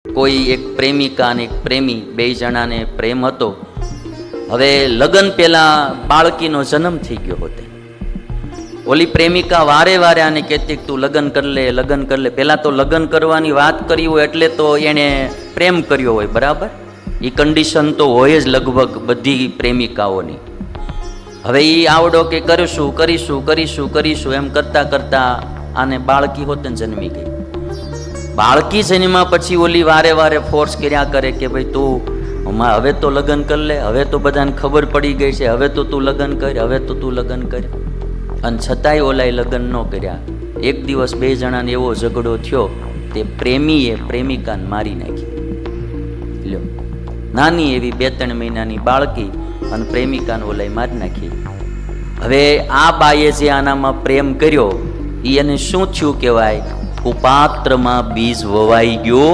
કોઈ એક પ્રેમિકા અને એક પ્રેમી બે જણાને પ્રેમ હતો. હવે લગ્ન પહેલા બાળકીનો જન્મ થઈ ગયો હતો. ઓલી પ્રેમિકા વારે વારે આને કહેતી કે તું લગ્ન કર લે. પહેલા તો લગ્ન કરવાની વાત કરી હોય એટલે તો એણે પ્રેમ કર્યો હોય, બરાબર? એ કન્ડિશન તો હોય જ લગભગ બધી પ્રેમિકાઓની. હવે એ આવડો કે કરીશું એમ કરતા કરતા આને બાળકી હોતે જન્મી ગઈ. બાળકી જન્મ્યા પછી ઓલી વારે વારે ફોર્સ કર્યા કરે કે ભાઈ તું હવે તો લગ્ન કર લે, હવે તો બધાને ખબર પડી ગઈ છે, હવે તો તું લગ્ન કર. અને છતાંય ઓલાએ લગ્ન ન કર્યા. એક દિવસ બે જણાને એવો ઝઘડો થયો, તે પ્રેમીએ પ્રેમિકાને મારી નાખી. લ્યો, નાની એવી 2-3 મહિનાની બાળકી અને પ્રેમિકાને ઓલાએ મારી નાખી. હવે આ બાએ જે આનામાં પ્રેમ કર્યો, એને શું થયું કહેવાય? કુપાત્રમાં બીજ વવાઈ ગયો.